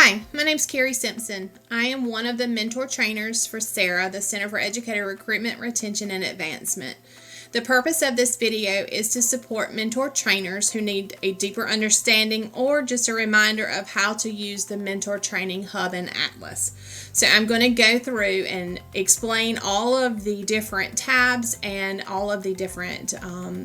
Hi, my name is Carrie Simpson. I am one of the mentor trainers for CERA, the Center for Educator Recruitment, Retention, and Advancement. The purpose of this video is to support mentor trainers who need a deeper understanding or just a reminder of how to use the Mentor Training Hub and Atlas. So I'm going to go through and explain all of the different tabs and all of the different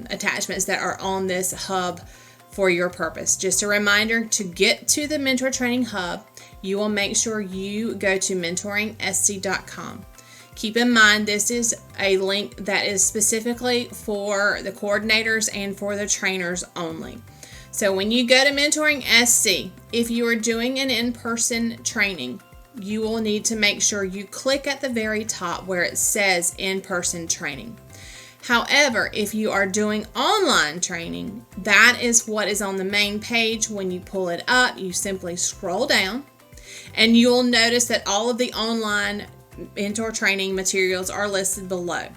attachments that are on this hub for your purpose. Just a reminder, to get to the Mentor Training Hub, you will make sure you go to mentoringsc.com. Keep in mind, this is a link that is specifically for the coordinators and for the trainers only. So when you go to Mentoring SC, if you are doing an in-person training, you will need to make sure you click at the very top where it says in-person training. However, if you are doing online training, that is what is on the main page. When you pull it up, you simply scroll down and you'll notice that all of the online mentor training materials are listed below.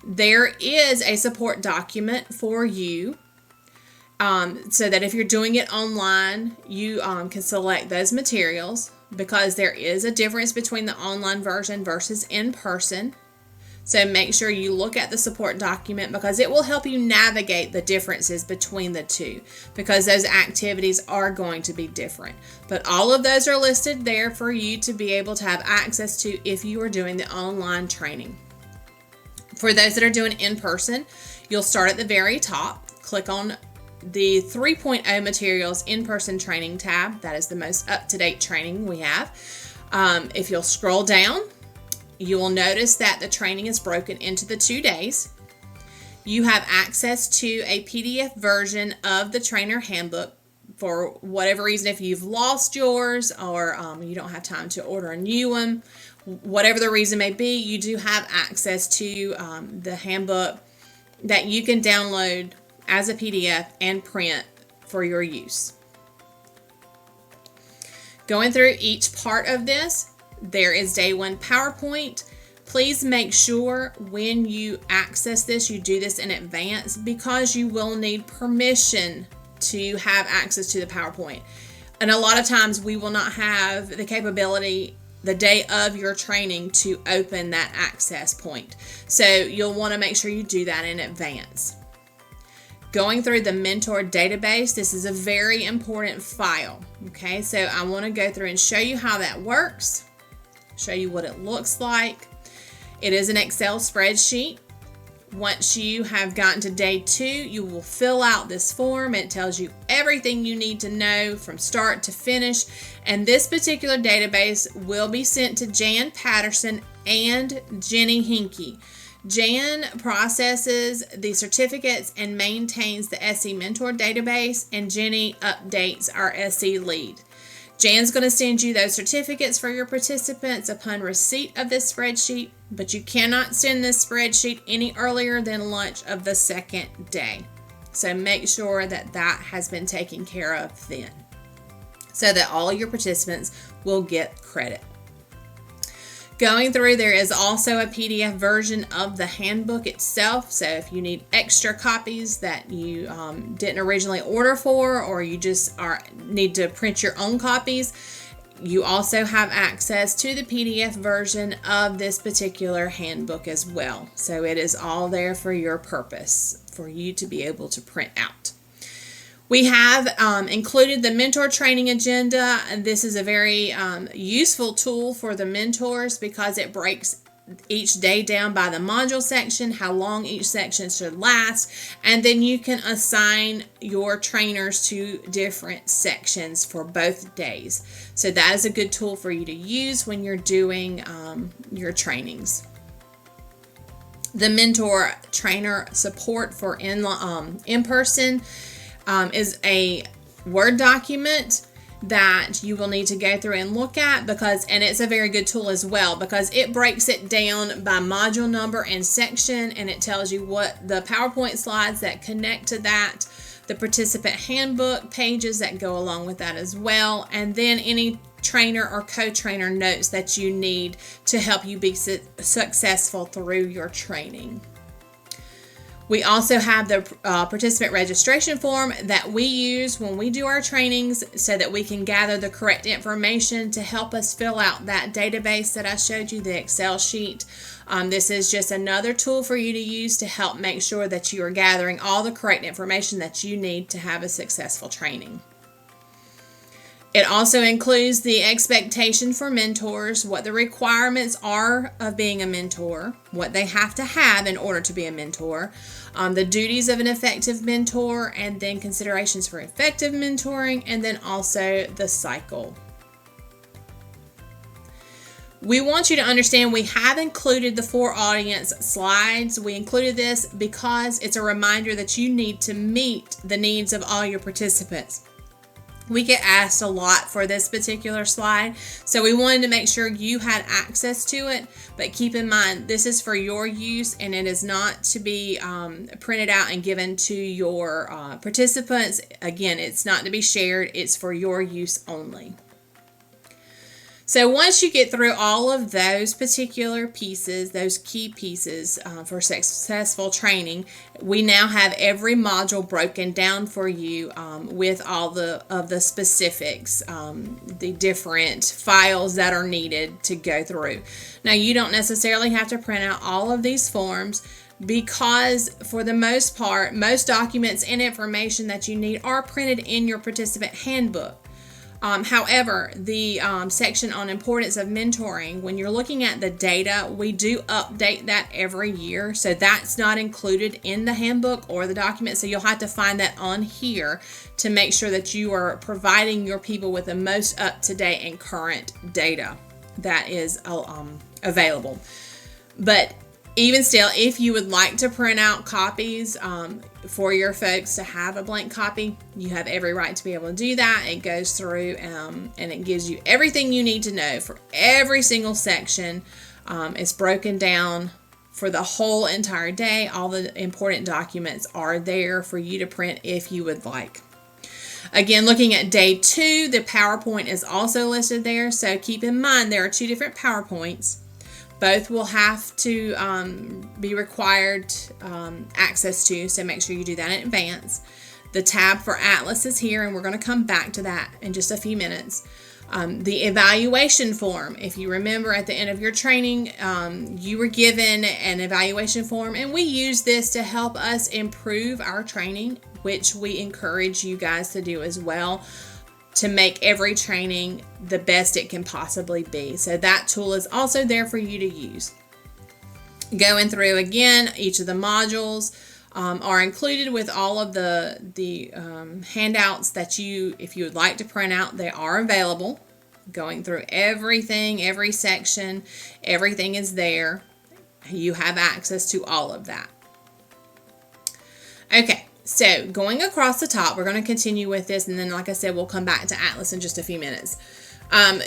There is a support document for you so that if you're doing it online, you can select those materials, because there is a difference between the online version versus in person. So make sure you look at the support document, because it will help you navigate the differences between the two, because those activities are going to be different. But all of those are listed there for you to be able to have access to if you are doing the online training. For those that are doing in person, you'll start at the very top, click on the 3.0 materials in-person training tab. That is the most up-to-date training we have. If you'll scroll down, you will notice that the training is broken into the 2 days. You have access to a PDF version of the trainer handbook. For whatever reason, if you've lost yours or you don't have time to order a new one, whatever the reason may be, you do have access to the handbook that you can download as a PDF and print for your use. Going through each part of this, there is day one PowerPoint. Please make sure when you access this, you do this in advance, because you will need permission to have access to the PowerPoint. And a lot of times we will not have the capability the day of your training to open that access point. So you'll want to make sure you do that in advance. Going through the mentor database, this is a very important file. Okay, so I want to go through and show you how that works. Show you what it looks like. It is an Excel spreadsheet. Once you have gotten to day 2, you will fill out this form. It tells you everything you need to know from start to finish. And this particular database will be sent to Jan Patterson and Jenny Hinkie. Jan processes the certificates and maintains the SE Mentor database, and Jenny updates our SE lead. Jan's going to send you those certificates for your participants upon receipt of this spreadsheet, but you cannot send this spreadsheet any earlier than lunch of the second day. So make sure that that has been taken care of then, so that all your participants will get credit. Going through, there is also a PDF version of the handbook itself. So if you need extra copies that you didn't originally order for, or you just need to print your own copies, you also have access to the PDF version of this particular handbook as well. So it is all there for your purpose, for you to be able to print out. We have included the mentor training agenda, and this is a very useful tool for the mentors, because it breaks each day down by the module section, how long each section should last, and then you can assign your trainers to different sections for both days. So that is a good tool for you to use when you're doing your trainings. The mentor trainer support for in-person is a Word document that you will need to go through and look at, and it's a very good tool as well, because it breaks it down by module number and section, and it tells you what the PowerPoint slides that connect to that, the participant handbook pages that go along with that as well, and then any trainer or co-trainer notes that you need to help you be successful through your training. We also have the participant registration form that we use when we do our trainings so that we can gather the correct information to help us fill out that database that I showed you, the Excel sheet. This is just another tool for you to use to help make sure that you are gathering all the correct information that you need to have a successful training. It also includes the expectation for mentors, what the requirements are of being a mentor, what they have to have in order to be a mentor, the duties of an effective mentor, and then considerations for effective mentoring, and then also the cycle. We want you to understand we have included the for audience slides. We included this because it's a reminder that you need to meet the needs of all your participants. We get asked a lot for this particular slide, so we wanted to make sure you had access to it, but keep in mind this is for your use and it is not to be printed out and given to your participants. Again, it's not to be shared, it's for your use only. So once you get through all of those particular pieces, those key pieces for successful training, we now have every module broken down for you with all of the specifics, the different files that are needed to go through. Now, you don't necessarily have to print out all of these forms because for the most part, most documents and information that you need are printed in your participant handbook. However, the section on importance of mentoring, when you're looking at the data, we do update that every year. So that's not included in the handbook or the document. So you'll have to find that on here to make sure that you are providing your people with the most up-to-date and current data that is available. But even still, if you would like to print out copies for your folks to have a blank copy, you have every right to be able to do that. It goes through and it gives you everything you need to know for every single section. It's broken down for the whole entire day. All the important documents are there for you to print if you would like. Again, looking at day 2, the PowerPoint is also listed there. So keep in mind there are 2 different PowerPoints. Both will have to be required access to, so make sure you do that in advance. The tab for Atlas is here, and we're going to come back to that in just a few minutes. The evaluation form, if you remember at the end of your training, you were given an evaluation form, and we use this to help us improve our training, which we encourage you guys to do as well, to make every training the best it can possibly be. So that tool is also there for you to use. Going through again, each of the modules are included with all of the handouts that if you would like to print out, they are available. Going through everything, every section, everything is there. You have access to all of that. Okay. So going across the top, we're going to continue with this, and then like I said, we'll come back to Atlas in just a few minutes.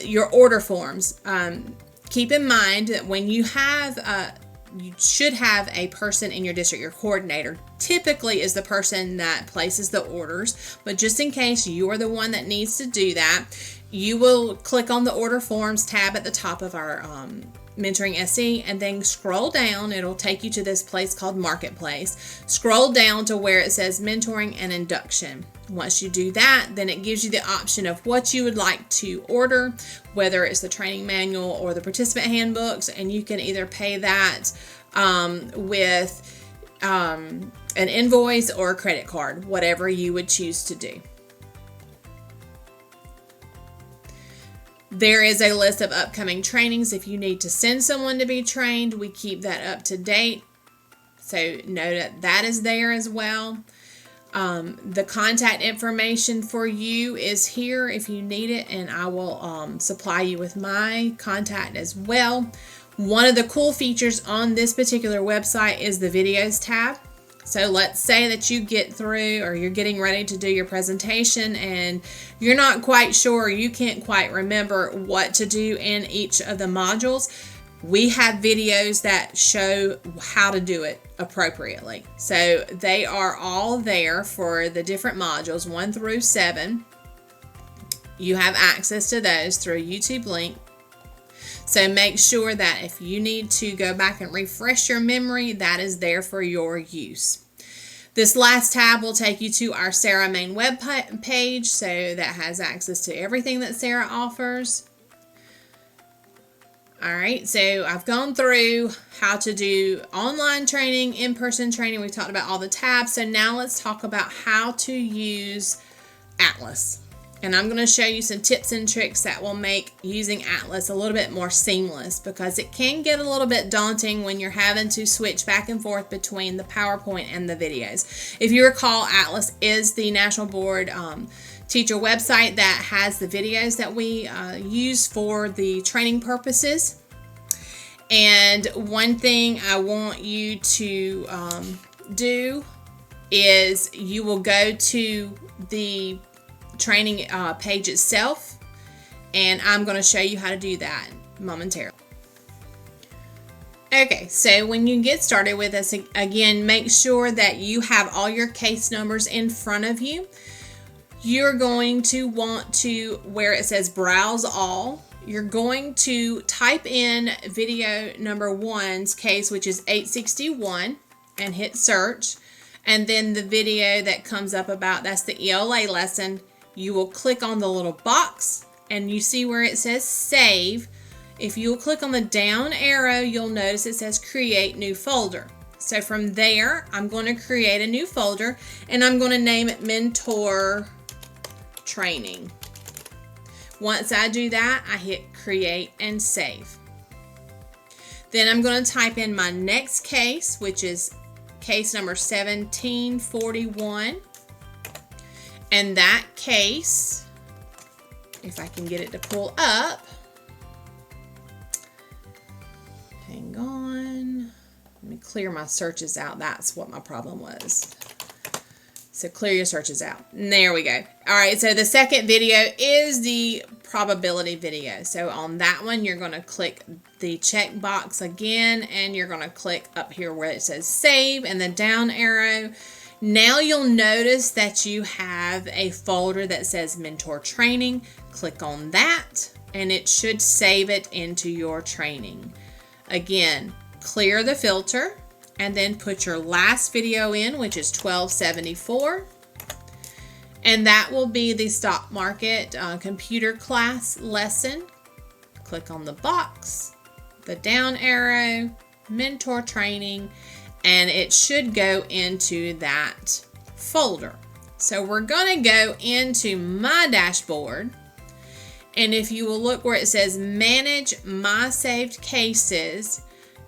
Your order forms. Keep in mind that when you should have a person in your district, your coordinator typically is the person that places the orders, but just in case you are the one that needs to do that, you will click on the order forms tab at the top of our Mentoring SE, and then scroll down. It'll take you to this place called Marketplace. Scroll down to where it says Mentoring and Induction. Once you do that, then it gives you the option of what you would like to order, whether it's the training manual or the participant handbooks, and you can either pay that with an invoice or a credit card, whatever you would choose to do. There is a list of upcoming trainings. If you need to send someone to be trained, we keep that up to date. So know that that is there as well. The contact information for you is here if you need it, and I will supply you with my contact as well. One of the cool features on this particular website is the videos tab. So let's say that you get through, or you're getting ready to do your presentation and you're not quite sure, you can't quite remember what to do in each of the modules. We have videos that show how to do it appropriately. So they are all there for the different modules 1 through 7. You have access to those through a YouTube link. So make sure that if you need to go back and refresh your memory, that is there for your use. This last tab will take you to our Sarah main web page, so that has access to everything that Sarah offers. Alright, so I've gone through how to do online training, in-person training. We've talked about all the tabs. So now let's talk about how to use Atlas. And I'm going to show you some tips and tricks that will make using Atlas a little bit more seamless, because it can get a little bit daunting when you're having to switch back and forth between the PowerPoint and the videos. If you recall, Atlas is the National Board teacher website that has the videos that we use for the training purposes. And one thing I want you to do is you will go to the training page itself, and I'm going to show you how to do that momentarily. Okay, so when you get started with this, again, make sure that you have all your case numbers in front of you. You're going to want to, where it says browse all, you're going to type in video number 1's case, which is 861, and hit search. And then the video that comes up about, that's the ELA lesson, you will click on the little box, and you see where it says save. If you'll click on the down arrow, you'll notice it says create new folder. So from there, I'm going to create a new folder, and I'm going to name it Mentor Training. Once I do that, I hit create and save. Then I'm going to type in my next case, which is case number 1741. And that case, if I can get it to pull up, hang on, let me clear my searches out. That's what my problem was. So clear your searches out. And there we go. All right, so the second video is the probability video. So on that one, you're going to click the check box again, and you're going to click up here where it says save and the down arrow. Now you'll notice that you have a folder that says Mentor Training. Click on that, and it should save it into your training. Again, clear the filter, and then put your last video in, which is 1274. And that will be the stock market computer class lesson. Click on the box, the down arrow, Mentor Training, and it should go into that folder. So we're going to go into my dashboard, and if you will look where it says manage my saved cases,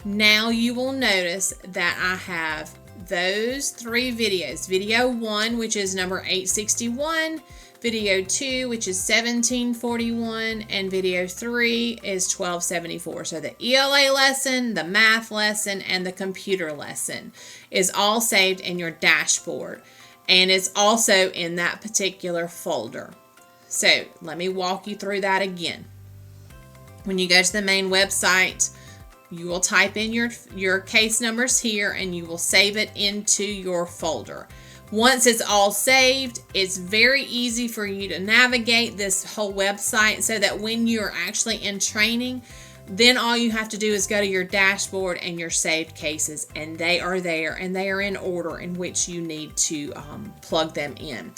now you will notice that I have those 3 videos. Video 1, which is number 861, video 2, which is 1741, and video 3 is 1274. So the ELA lesson, the math lesson, and the computer lesson is all saved in your dashboard, and it's also in that particular folder. So let me walk you through that again. When you go to the main website, you will type in your case numbers here, and you will save it into your folder. Once it's all saved, it's very easy for you to navigate this whole website, so that when you're actually in training, then all you have to do is go to your dashboard and your saved cases, and they are there, and they are in order in which you need to plug them in.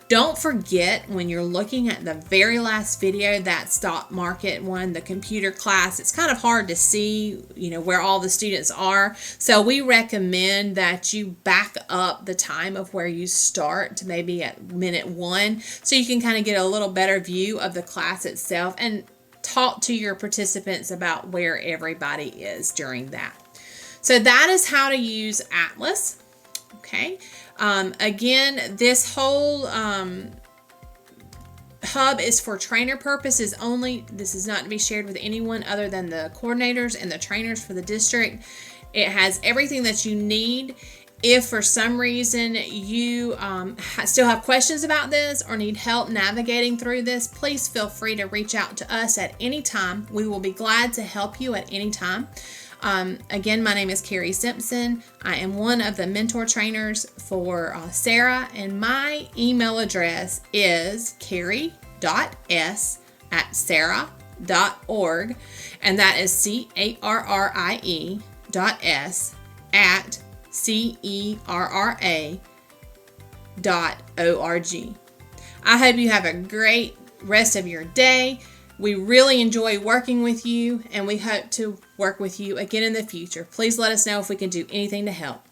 Don't forget, when you're looking at the very last video, that stock market one, the computer class, it's kind of hard to see, where all the students are. So we recommend that you back up the time of where you start to maybe at minute 1, so you can kind of get a little better view of the class itself, and talk to your participants about where everybody is during that. So that is how to use Atlas. Okay. Again, this whole hub is for trainer purposes only. This is not to be shared with anyone other than the coordinators and the trainers for the district. It has everything that you need. If for some reason you still have questions about this or need help navigating through this, please feel free to reach out to us at any time. We will be glad to help you at any time. Again, my name is Carrie Simpson. I am one of the mentor trainers for Sarah, and my email address is carrie.s@sarah.org, and that is CARRIE.s@CERRA.org. I hope you have a great rest of your day. We really enjoy working with you, and we hope to work with you again in the future. Please let us know if we can do anything to help.